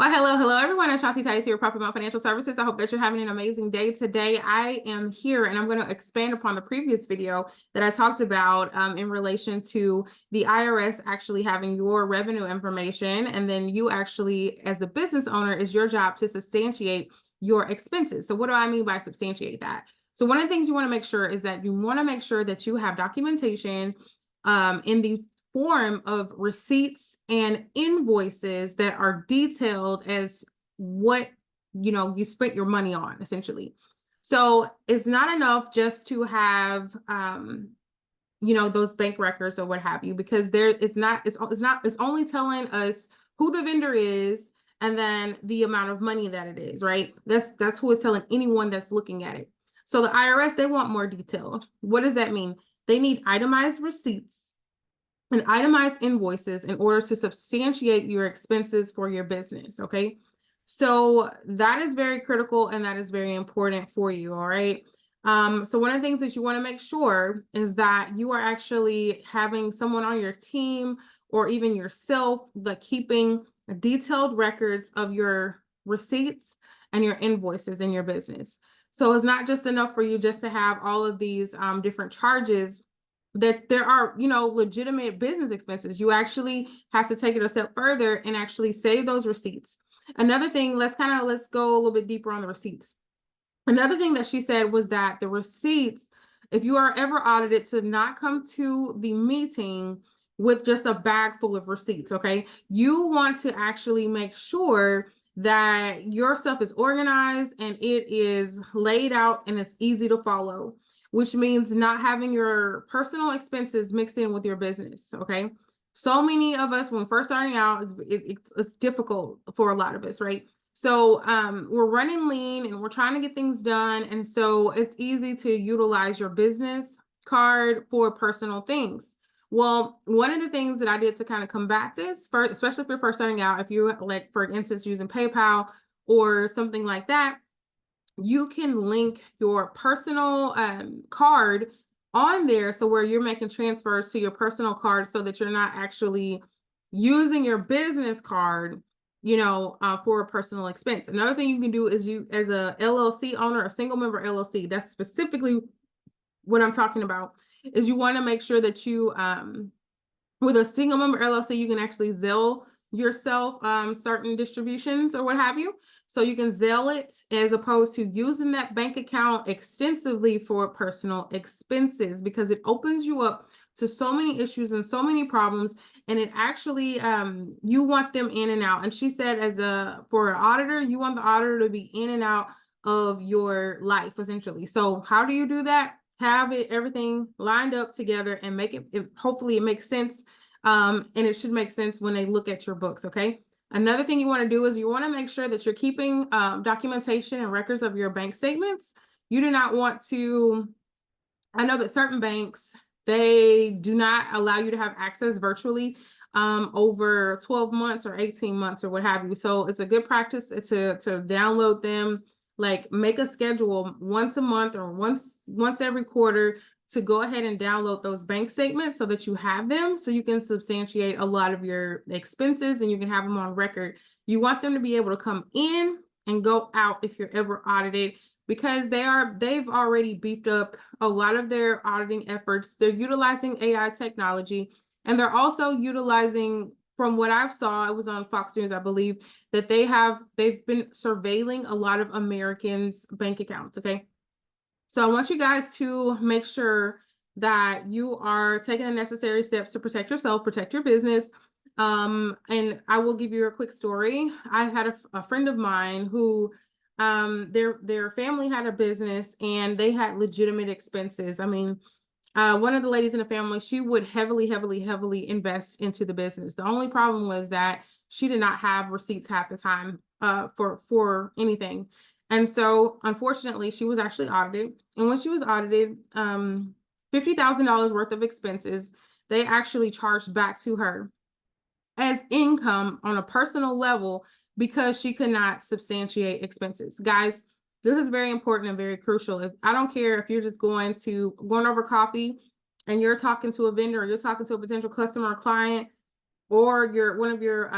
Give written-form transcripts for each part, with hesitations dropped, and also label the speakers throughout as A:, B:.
A: Well, hello everyone. It's Shanti Titus here, Profit Mount Financial Services. I hope that you're having an amazing day today. I am here and I'm going to expand upon the previous video that I talked about in relation to the IRS actually having your revenue information. And then you actually, as the business owner, is your job to substantiate your expenses. So what do I mean by substantiate that? So one of the things you want to make sure is that you want to make sure that you have documentation in the form of receipts and invoices that are detailed as what you spent your money on, essentially. So it's not enough just to have those bank records or what have you, because it's only telling us who the vendor is and then the amount of money that it is, right? That's who is telling anyone that's looking at it. So the IRS, they want more detailed. What does that mean? They need itemized receipts and itemized invoices in order to substantiate your expenses for your business, okay? So that is very critical and that is very important for you, all right? So one of the things that you want to make sure is that you are actually having someone on your team or even yourself, like keeping detailed records of your receipts and your invoices in your business. So it's not just enough for you just to have all of these different charges, that there are, legitimate business expenses. You actually have to take it a step further and actually save those receipts. Another thing, let's go a little bit deeper on the receipts. Another thing that she said was that the receipts, if you are ever audited, to not come to the meeting with just a bag full of receipts, okay? You want to actually make sure that your stuff is organized and it is laid out and it's easy to follow, which means not having your personal expenses mixed in with your business, okay? So many of us, when first starting out, it's difficult for a lot of us, right? So we're running lean and we're trying to get things done. And so it's easy to utilize your business card for personal things. Well, one of the things that I did to kind of combat this, especially if you're first starting out, if you're, like, for instance, using PayPal or something like that, you can link your personal card on there, so where you're making transfers to your personal card so that you're not actually using your business card for a personal expense. Another thing you can do is, you, as a LLC owner, a single member LLC, that's specifically what I'm talking about, is you want to make sure that you, with a single member LLC, you can actually Zelle yourself certain distributions or what have you. So you can Zelle it as opposed to using that bank account extensively for personal expenses, because it opens you up to so many issues and so many problems. And it actually, you want them in and out. And she said, for an auditor, you want the auditor to be in and out of your life, essentially. So how do you do that? Have everything lined up together and make it, hopefully it makes sense. And it should make sense when they look at your books, okay? Another thing you want to do is you want to make sure that you're keeping documentation and records of your bank statements. You do not want to, I know that certain banks, they do not allow you to have access virtually over 12 months or 18 months or what have you. So it's a good practice to download them, like make a schedule once a month or once every quarter to go ahead and download those bank statements so that you have them, so you can substantiate a lot of your expenses and you can have them on record. You want them to be able to come in and go out if you're ever audited, because they've already beefed up a lot of their auditing efforts. They're utilizing AI technology, and they're also utilizing, from what I've saw, it was on Fox News, I believe, that they've been surveilling a lot of Americans' bank accounts, okay? So I want you guys to make sure that you are taking the necessary steps to protect yourself, protect your business. And I will give you a quick story. I had a friend of mine who, their family had a business and they had legitimate expenses. I mean, one of the ladies in the family, she would heavily invest into the business. The only problem was that she did not have receipts half the time for anything. And so, unfortunately, she was actually audited. And when she was audited, $50,000 worth of expenses, they actually charged back to her as income on a personal level because she could not substantiate expenses. Guys, this is very important and very crucial. I don't care if you're just going over coffee and you're talking to a vendor or you're talking to a potential customer or client, or one of your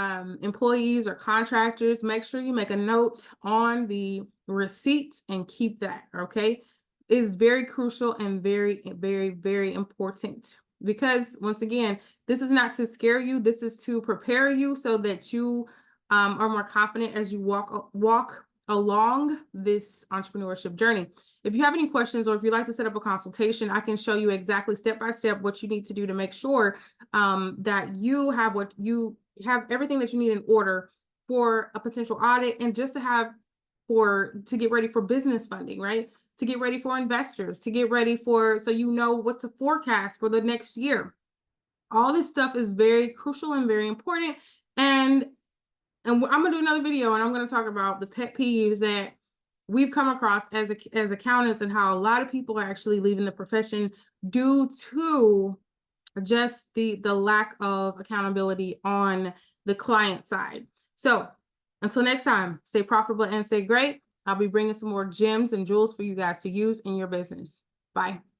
A: employees or contractors, make sure you make a note on the receipts and keep that, okay? It is very crucial and very, very, very important, because once again, this is not to scare you. This is to prepare you so that you are more confident as you walk along this entrepreneurship journey. If you have any questions, or if you'd like to set up a consultation, I can show you exactly step by step what you need to do to make sure that you have everything that you need in order for a potential audit, and just to get ready for business funding, right? To get ready for investors, to get ready so you know what to forecast for the next year. All this stuff is very crucial and very important. And I'm gonna do another video, and I'm gonna talk about the pet peeves that we've come across as accountants, and how a lot of people are actually leaving the profession due to just the lack of accountability on the client side. So until next time, stay profitable and stay great. I'll be bringing some more gems and jewels for you guys to use in your business. Bye.